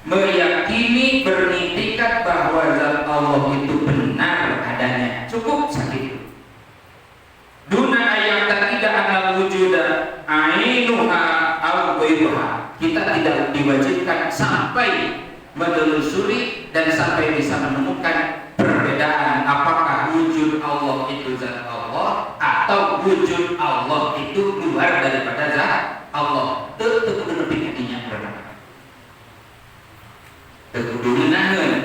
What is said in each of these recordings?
meyakini beriktikad bahwa zat Allah itu benar adanya, cukup sakit. Duna ayat tidak anal wujuda ainuha au ghairuha. Kita tidak diwajibkan sampai menelusuri dan sampai bisa menemukan perbedaan apakah wujud Allah itu zat Allah atau wujud Allah itu luar daripada zat Allah. Tetap lebih intinya benar.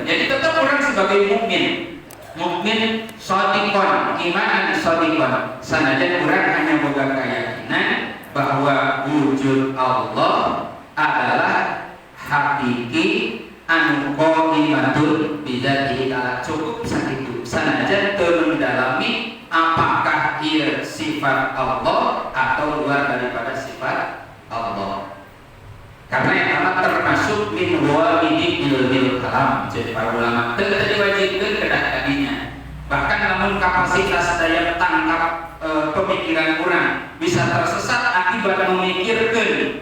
Jadi tetap orang sebagai mukmin shadiqon, imanan shadiqon. Sanajan orang hanya boga keyakinan bahwa wujud Allah adalah hakiki anu qaimatun bidzatihi ta'ala, cukup sakitu. Sanajan teu mendalami apakah ieu sifat Allah atau luar daripada sifat Allah. Karena yang amat termasuk min huwamidi ilmil kalam. Jadi para ulama tidak diwajibkan kedah tadinya. Bahkan namun kapasitas daya tangkap pemikiran orang bisa tersesat akibat memikirkan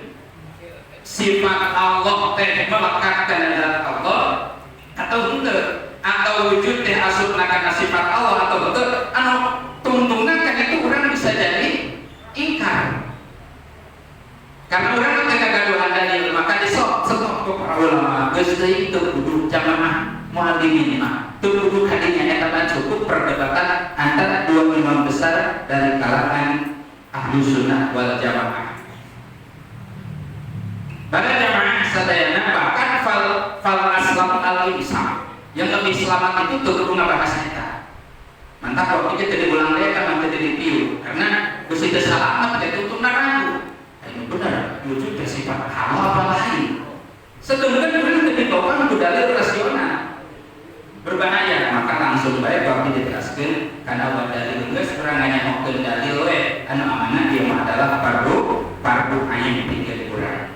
sifat Allah teh melekat kana zat Allah atau henteu, atau wujud teh asupna kana sifat Allah atau henteu, anu tungtungna kan itu orang bisa jadi ingkar. Karena orang teh kagaduhan dalil, maka disok ke para ulama geus teuing teu kudu jamaah muallimin mah. Teu kudu kadinya eta cukup perdebatan antara dua imam besar dari kalangan ahlu sunnah wal jamaah. Pada jamaah sadayana bahkan fal aslam al-islam, yang lebih selamat itu tuh kudu ngabahas eta. Mantap kok kita tadi ulang deh kan nanti jadi piu karena geus teu salamet teh tutupna ragu. Ini benar wujud bersifat Allah apa lain. Sedangkan orang tadi topang ku dalil rasional berbahaya, maka langsung baik bab dijelaskeun karena wa dalil geus urang nganyahokeun dalil we anu amanah dia mah adalah fardu ain pikeun urang.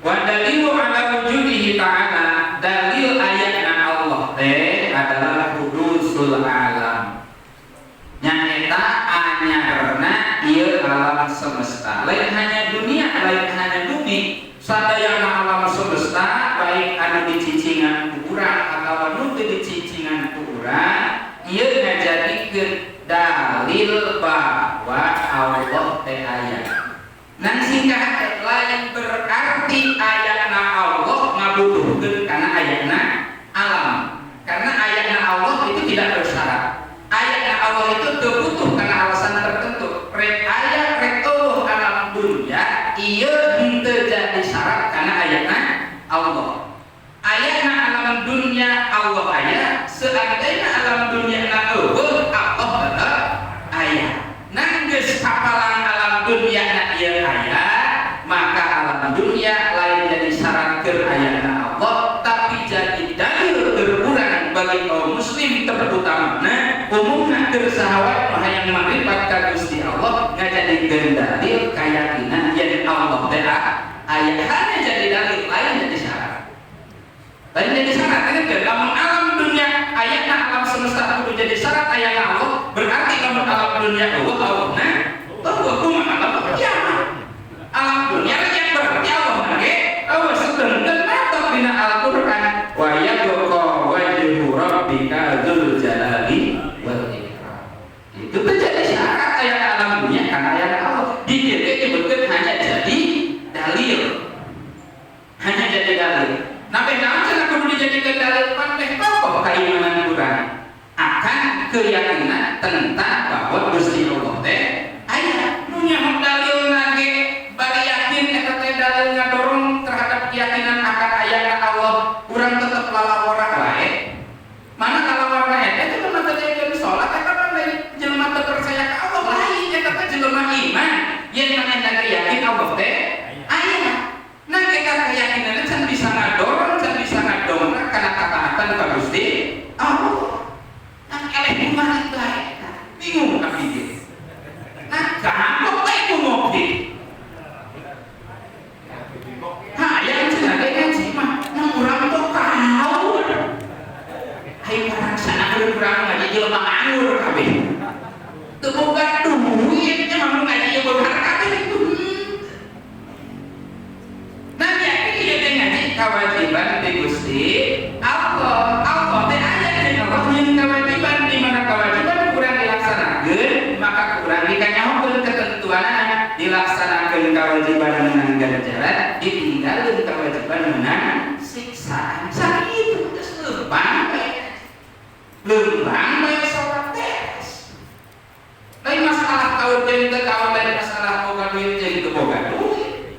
Wa dalilu ala wujudihi ta'ala, dalil ayatna Allah teh adalah hudusul alam. Nyaeta anyarna ieu alam semesta. Lain hanya dunia, lain hanya bumi. Sadayana alam semesta baik anu dicicingan ku urang atawa nu teu dicicingan ku urang, ieu ngajadikeun dalil bahwa Allah teh aya. Nang singkat lain berarti ayatna Allah ngabutuhkeun kana ayatna alam. Karena ayatna Allah itu tidak bersyarat. Ayatna Allah itu teu butuh kana alasan tertentu. Rek aya rek alam dunya ieu henteu jadi syarat kana ayatna Allah. Ayatna alam dunya Allah aya, seandainya alam dunya na eueuh Allah tetep aya. Nang geus kapalang alam dunya na ieu aya, maka alam dunya lain jadi syarat keur ayatna Allah, tapi jadi dalil terurang bagi kaum muslim terutamana umumna keur sahawat hayang makrifat ka Gusti Allah ngajadikeun dalil keyakinan yen Allah teh aya, hanya jadi dalil lain jadi syarat. Lain jadi syarat kan lamun alam dunya ayatna alam semesta kudu jadi syarat ayatna Allah, berarti lamun alam dunya Allah bahwa kumaha alam kiamat. Alam dunya yang berarti Allah nage Allah sedengkeun matok dina Al-Qur'an wa yabqa wajhu rabbika dzul jalali wal ikram. Itu menjadi syarat ayat alam dunia karena ayat Allah. Dikira disebutkan hanya jadi dalil. Hanya jadi dalil. Nabi naon cenah kudu dijadikan dalil paneh pokok keimanan urang akan keyakinan tentang bahwa Gusti Allah teh aya. Nu nyaho dalil nage bari yakin eta teh dalil ngadorong terhadap keyakinan akan ayat Allah, urang tetep lalawara wae. Mana lalawara eta teh mah teh salat eta mah jelema teu percaya ka Allah lain eta teh jelema iman yen manehna yakin Allah teh aya. Nah kita keyakinan can bisa ngadorong, can bisa ngadongkrak kana kataatan ka Gusti Allah. Nah eleh kumaha itu eta? Bingung ka piye. Nah gampang bae ku ngopi. Ha yang cenah ngaji mah nang urang teh tahu. Hai parang sana urang ngaji jelema nganggur kabeh. Teu boga duit nya mah ngaji jeung berharga kabeh itu. Nah yakin ieu teh ngaji kewajiban di Gusti Allah. Allah teh aya jeung Allah nyeun kewajiban, di mana kewajiban kurang dilaksanakeun maka kurang dikanyahokeun ketentuanna, dilaksanakeun kewajiban meunang ganjaran, ditinggalkeun kewajiban meunang siksaan. Sakitu geus leumpang bae salat beres. Lain masalah kawin jeung teu kawin, lain masalah boga duit jeung teu boga duit.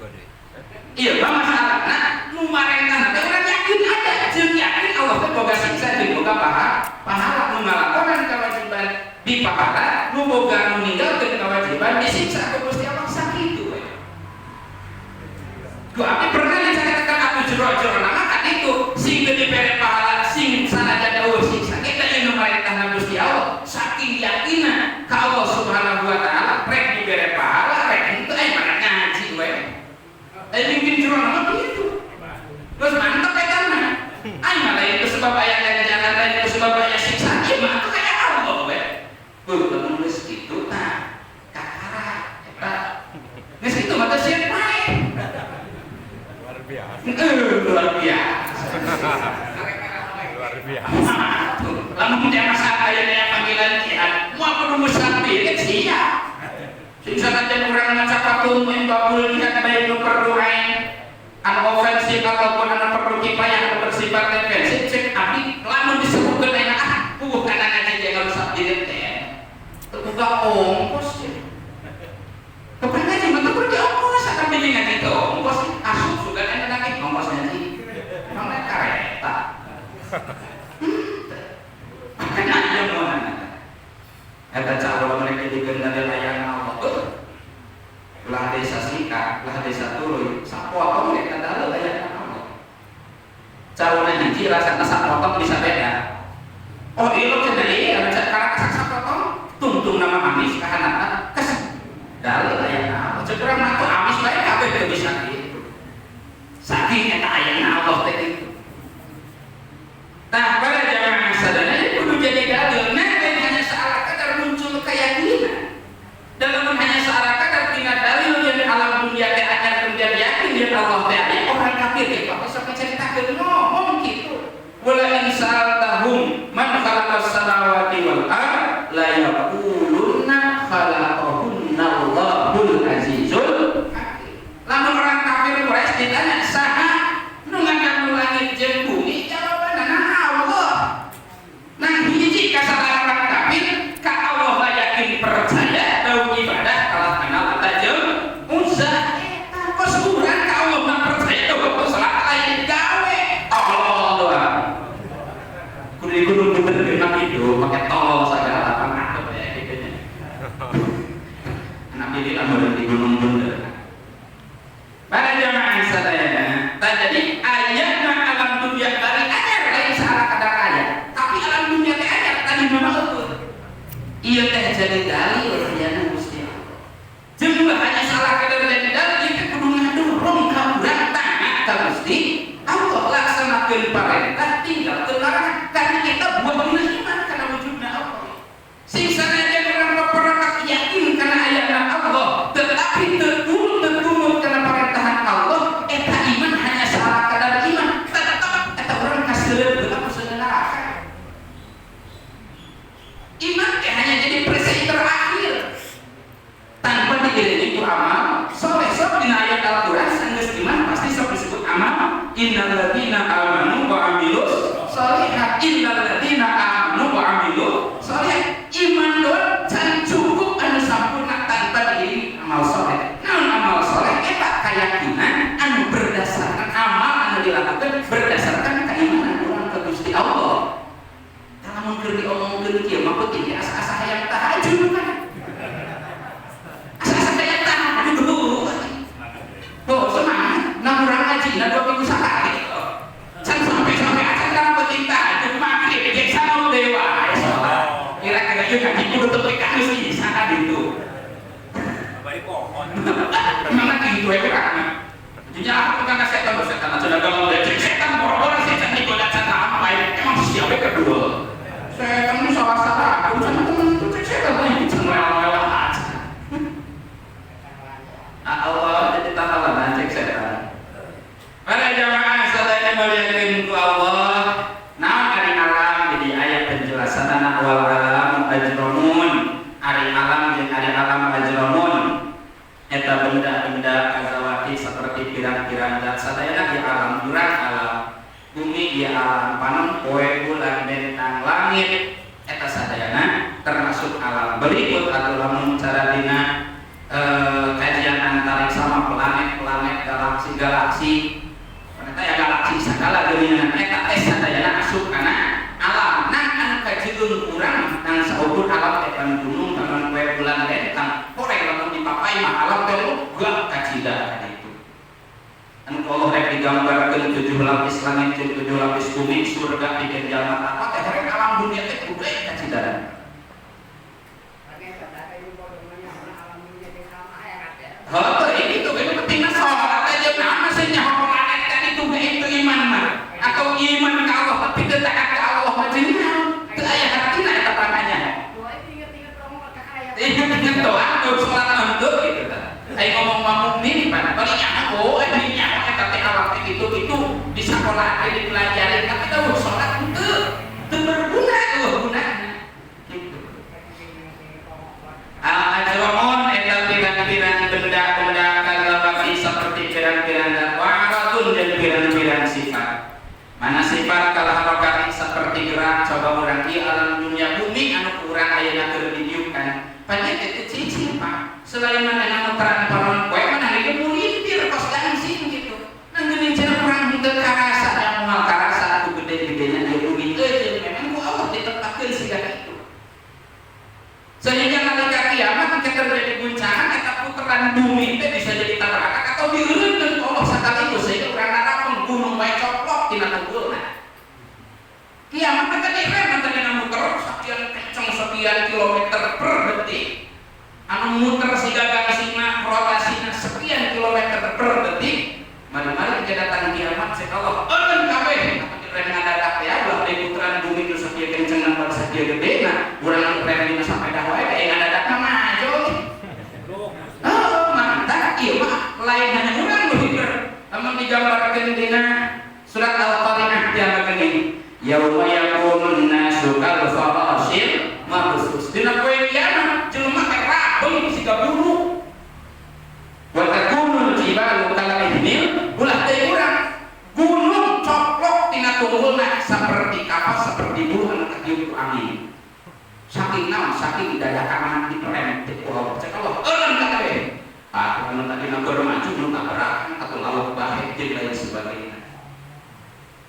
Iya mah masalahna nu marentah teh urang yakin ada jeung yakin Allah teh boga siksa jeung boga pahala. Nu ngalakonan kewajiban di pahala, nu boga nu ninggalkeun kewajiban disiksa ku Gusti Allah. Sakitu we. Ku abdi pernah dicaritakan aku jero-jero nama kan itu sing teu dibere pahala, sing sanajan dawuh siksa kita jeung nu marentahna Gusti Allah. Saking yakinna ka Allah Subhanahu wa taala rek dibere pahala, rek henteu mana ngaji we. Mungkin jero nama begitu. Terus mantap eta mah. Ai mah lain sebab aya ganjaran, lain sebab aya siksa. Ieu mah atuh kayak Allah we. Lamun geus kitu tah kakara eta. Geus kitu mah teh sieun bae. Luar biasa. Luar biasa. Luar biasa. Lamun dia masalah aya panggilan jihad, moal kudu musafir kan sia. Sing sanajan urang ngaca patung main babul jihad bae nu perlu anu ofensif ataupun anu perlu kipayah anu bersifat defensif, cek abdi lamun disebutkeun ayeuna kana ngaji jeung musafir teh. Teu boga ongkos ya. Kepen ngaji mah teu perlu ongkos, sakabeh ngaji teh ongkos asup sugan aya lagi ongkos ngaji. Mangga kareta. Makanya aja mau ada cara mereka digendali layang Allah. Lah desa Sika, lah desa Tuluy, sapotong mereka dalam layang Allah. Cara hiji rasanya sapotong bisa beda. Oh iya lo cenderi, ada cara kasak sapotong, tungtung nama amis kahanana, kes dalam layang Allah. Cekurang aku amis baik apa itu bisa gitu. Saking eta layang Allah teh. Nah, para jamaah sadaya kudu jadi dalil. Nah, hanya searah kadar muncul keyakinan. Dalam hanya searah kadar tinggal dalil yang alam dunia teh anyar kemudian yakin dia Allah teh orang kafir teh kok bisa menceritakeun ngomong gitu. Wala in sa'altahum man khalaqas samawati wal ard la yaquluna khalaqahunna Allahul azizul hakim. Lamun orang kafir Quraisy ditanya saha nu ngangkat langit jeung bumi, kasar orang kafir ka Allah yakin percaya tahu ibadah kalah kenal ada jeung Uzza eta kos urang ka Allah mah percaya tahu salat lain gawe Allah doa kudu bener kena itu pakai tolol segala apa kayak gitu nya anak ini lamun di gunung bener. Para jamaah sadaya jadi ayatna alam dunia bari anyar lain salah kadar ayat tapi alam dunia teh anyar tadi memang betul. Iya teh jadi dalil aya Gusti Allah. Jeung hanya salah kadar jadi dalil ieu kudu ngadurung ka urang taat ka Gusti Allah laksanakeun parentah tinggalkeun larangan karena kita buah iman kana wujudna Allah. Sing sanajan urang paparantak yakin kana ayatna Allah tetapi teu turut kana parentahan Allah eta iman hanya salah kadar iman tetep eta urang kaseuleut geus neraka. Iman hanya jadi presiden terakhir tanpa diiringi itu amal soleh. Sok dina ayat Al-Quran sanggeus iman pasti sok disebut amal. Innal ladzina amanu wa amilus sholihat, innal ladzina amanu wa amilus sholihat. Iman doang can cukup anu sampurna tanpa diiringi amal soleh. Naon amal soleh eta keyakinan anu berdasarkan amal anu dilakukan berdasarkan keimanan urang ka Gusti Allah. Lamun keur diomongkeun kieu mah penting asa-asa hayang tahajud kan. Asa-asa hayang tahajud dulu. Tuh semangat, nah urang ngajina 2 minggu sakali. Can sampai acan kana penting tahajud magrib jeung sanau dewa. Kira-kira ieu ngaji kudu teu kaus bisa ka ditu. Bari pohon. Mana kitu we urang. Jadi aku kan setan aja dagang lecek setan boro-boro setan digoda setan baik emang siapa kedua. Saya kan salah aku sama temen cek setan lagi cengwel-wel aja. Allah jadi tahalan cek setan. Para jamaah dimuliakeun ku Allah. Naon ari alam jadi ayat penjelasanana wal alam ajramun. Ari alam jeung ari alam ajramun. Eta benda-benda kagawati seperti pirang-pirang zat sadayana di alam urang alam bumi di alam panon poe bulan bentang langit eta sadayana termasuk alam. Berikut atuh lamun cara dina kajian antariksa sama planet-planet galaksi ternyata ya galaksi sagala dunia eta sadayana asup kana alam. Nah anu kajieun urang nang saukur alam teh kan gunung kan poe bulan bentang poe lamun dipapai mah alam teh gak kacida kana itu. Anu Allah rek digambarkeun 7 lapis langit jeung 7 lapis bumi surga pikeun jalma apa teh rek alam dunia teh kudu kacida. Itu pentingnya sholat aja nama saja planet kan itu iman mah atau iman ke Allah tapi tidak ke Allah macamnya itu ayat hatinya itu tangannya ingat doang sholat untuk gitu ayo ngomong mukmin pada palingnya ini nyawa tapi Allah itu di sekolah dipelajari tapi tahu sholat itu berguna gunanya gitu. Al-ajramon eta pirang-pirang benda-benda kagawati seperti pirang-pirang waratun dan pirang-pirang sifat. Mana sifat kalaharakat seperti gerak coba urang ieu alam dunia bumi anu urang ayeuna keur didiukan. Padahal itu cicing Pak. Selain mana anu terang panon poe mana ieu mulintir kos langsing gitu. Nang geuning cenah urang henteu karasa anu moal karasa atuh gede-gedenya ieu bumi teh memang ku Allah ditetapkeun siga kitu. Sehingga nalika kiamat ketika terjadi guncangan eta puteran bumi teh bisa jadi tabrakan atau dieureunkeun ku Allah sakaligus sehingga urang narapun gunung bae coplok tina tunggulna. Kiamat teh tadi rem tadi muter sekian kenceng sekian kilometer per detik. Anu muter si gagangsina rotasinya sekian kilometer per detik. Mari-mari kita datang kiamat sek Allah eureun kabeh rem ngadadak ya ulah di puteran bumi nu sakieu kenceng nang sakieu gedena urang rem dina sampai dah wae aya ngadadak mah maju. Oh, mantap ieu mah lain hanya urang nu hider. Lamun digambarkeun dina surat Al-Qari'ah teh begini. Yauma yakunun nasu kal farasil mabsus. Dina poe kiamat jelema teh rabeng siga bulu. Wa takunul jibalu kal ihnil ulah teh urang gunung coplok tina tunggulna seperti kapas seperti bulu anu katiup angin. Saking naon saking dadakan di perem teh Allah cek Allah eureun kabeh. Ah anu tadi nanggur maju nu tabrakan atau lauk bahe jeung lain sebagainya.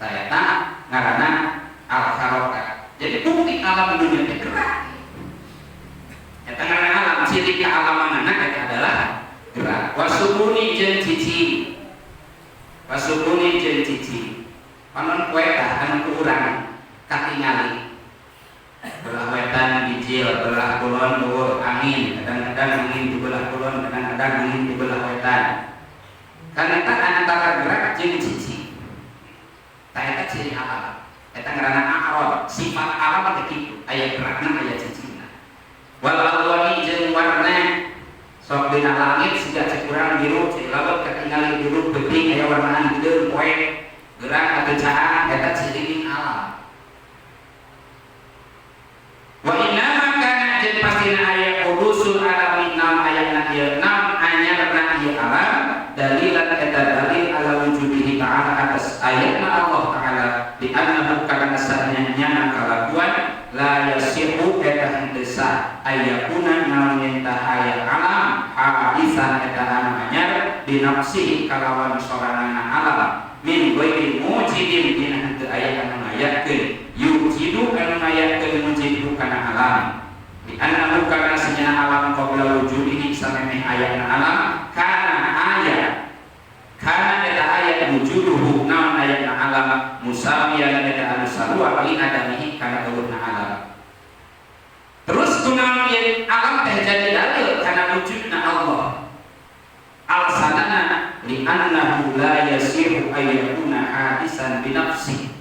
Tah eta ngaranna al-harokat. Jadi bukti alam dunia teh gerak. Eta ngaranna alam ciri kealamanana eta adalah gerak. Wasubuni jeung cici. Wasubuni jeung cici. Panon poe tah anu urang katingali. Belah wetan bijil, belah kulon dhuwur angin, kadang-kadang angin di belah kulon, kadang-kadang angin di belah wetan. Karena eta antara gerak jeung cici. Tah eta ciri alam. Eta ngaranna a'rad, sifat alam teh kitu, aya gerakna aya cicina. Wal alwani jeung warna sok dina langit siga cek urang biru, cek laut katingali biru peuting aya warnaan hideung poe gerak atau cahaya eta ciri alam. Wa inna kana jeung pastina aya urusul alam nam ayatna ieu nam anyarna ieu alam dalilan eta dalil ala wujudihi ta'ala atas ayatna Allah ta'ala di annahu kana sarenya nyana kalakuan la yasihu eta henteu sah ayakuna naon eta aya alam hadisan eta anu anyar di nafsihi kalawan soranana alam min ghairi mujidin dina henteu aya anu ngayatkeun yujidu anu ngayatkeun mujidu kana alam di annahu kana sanyana alam qabla wujudihi samemeh ayatna alam kana ayat kana eta ayat wujuduhu naon ayatna alam musawiyan eta anu sarua li adamihi kana uluna alam. Terus kunaon ieu alam teh jadi dalil kana wujudna Allah. Al-sanana li annahu la yasihu ayyakuna hadisan bi nafsi.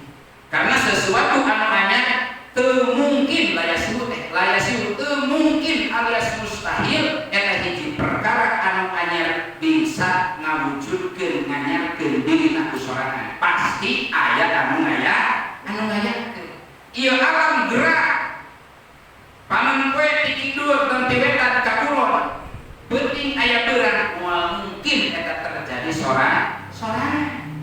Karena sesuatu anu anyar teu mungkin la yasihu teu mungkin alias mustahil eta hiji perkara anu anyar bisa ngawujudkeun nganyarkeun dirina ku sorangan. Pasti pasti aya anu ngayakeun. Ieu alam gerak panon poe ti kidul dan ti wetan ka kulon penting aya beurang moal mungkin eta terjadi sorangan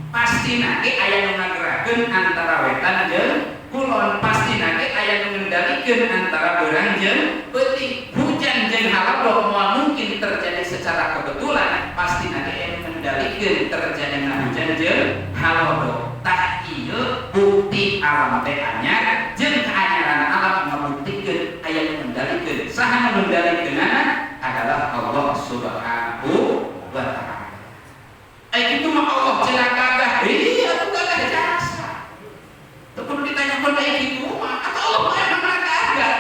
pasti nanti aya nu ngagerakeun antara wetan jeung kulon pasti nanti aya nu ngendalikeun antara beurang jeung peuting hujan jeung halodo moal mungkin terjadi secara kebetulan pasti nanti aya nu ngendalikeun terjadina hujan jeung halodo tah ieu bukti alam teh anyar jeung kaanyaran alam ngabuktikeun aya nu ngendalikeun saha nu ngendalikeunana adalah Allah Subhanahu wa ta'ala. Itu mah Allah cenah gagah, atuh gagah jasa. Teu perlu ditanyakeun kayak gitu mah, atau Allah memang gagah.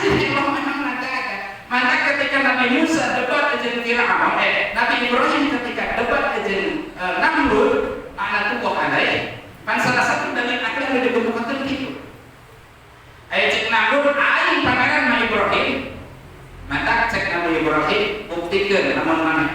Allah memang gagah. Maka ketika Nabi Musa debat jeung Firaun, Nabi Ibrahim ketika debat jeung Namrud, anak tuh adai. Pan salah satu dari akhirnya udah dibentukkan gitu. Cek Namrud aing pangeran Nabi Ibrahim. Maka cek Nabi Ibrahim buktikan namun maneh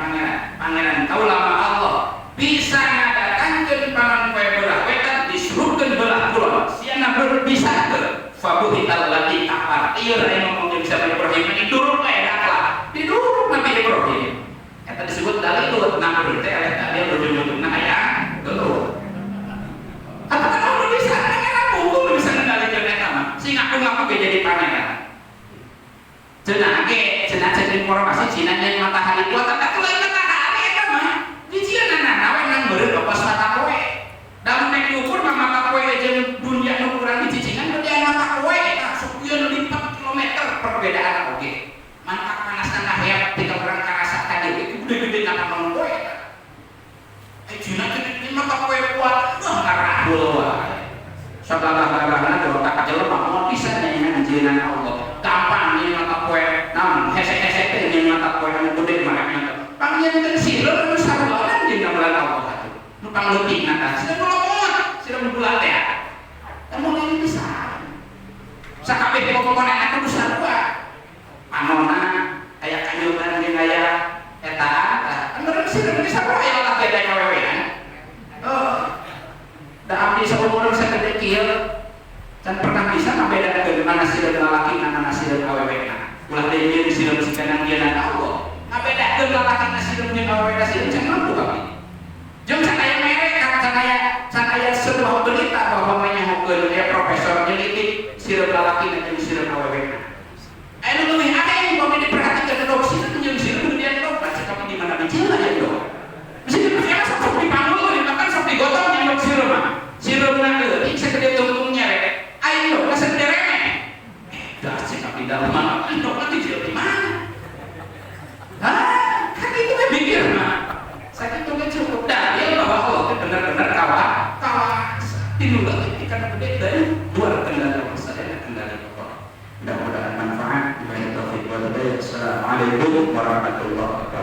pangeran tahu lama Allah bisa ngadatangkeun panon poe belah wetan disuruhkeun belah kulon sia Namrud bisa ke fabuhital lati kafar ieu aya ngomong bisa Nabi Ibrahim diduruk wae daklah diduruk Nabi Ibrahim eta disebut dalil Namrud teh aya dalil ujung-ujungna aya gelut apakah Namrud bisa pangeran hukum bisa ngendalikeun eta mah sing ngaku-ngaku jadi pangeran cenah jadi informasi Cina yang matahari buatan tak lain matahari eta mah dijieunna nawe nang meureun bapas mata poe damun nek diukur mah mata poe jeung dunia nu kurang dicicingan gedean mata poe eta supieun 4 kilometer perbedaan oge mantap panasna kaheap tinggal urang karasa ka dieu gede-gede na panon poe eta Cina gede mata poe kuat ngarahul wae sababah-babahna otak jelema moal pisan nyanyian anjeunna Allah gampang nih mata poe namun hesek-hesek teh mata poe anu gede marana panggieun sireun anu sarua jeung ngabelan Allah atuh nu pangleutikna tah sireun lomot sireun bulat teh anu lain bisa sakabeh pokokna atuh sarua anonna aya kanyugan jeung aya eta anu sireun sarua aya laki aya kawewean da abdi saumur sagede kieu can pernah bisa ngabedakeun mana sireun lalaki mana sireun awewena ulah deui sireun sikanang dieuna Allah ngabedakeun lalaki sireun jeung awewena sireun can mampu kami jeung can aya merek can aya sebuah berita bahwa menyahokeun aya profesor nyelidik sireun lalaki jeung sireun awewena anu leuwih aneh mun diperhatikeun dok sireun jeung sireun dia dok baca kami di mana bicara ya dok mesti dipercaya sok dipanggul dimakan sok digotong jeung dok sireun mah sireunna leutik sagede tungtungnya rek ayo kasih remeh dah cekap di dalam mana dok nanti jual di mana kan itu kan mikir mah saya itu kan cukup dalil bahwa Allah itu benar-benar kawas tinulak ikan gede dan luar kendali saya kendali Allah mudah-mudahan manfaat. Assalamualaikum warahmatullahi wabarakatuh.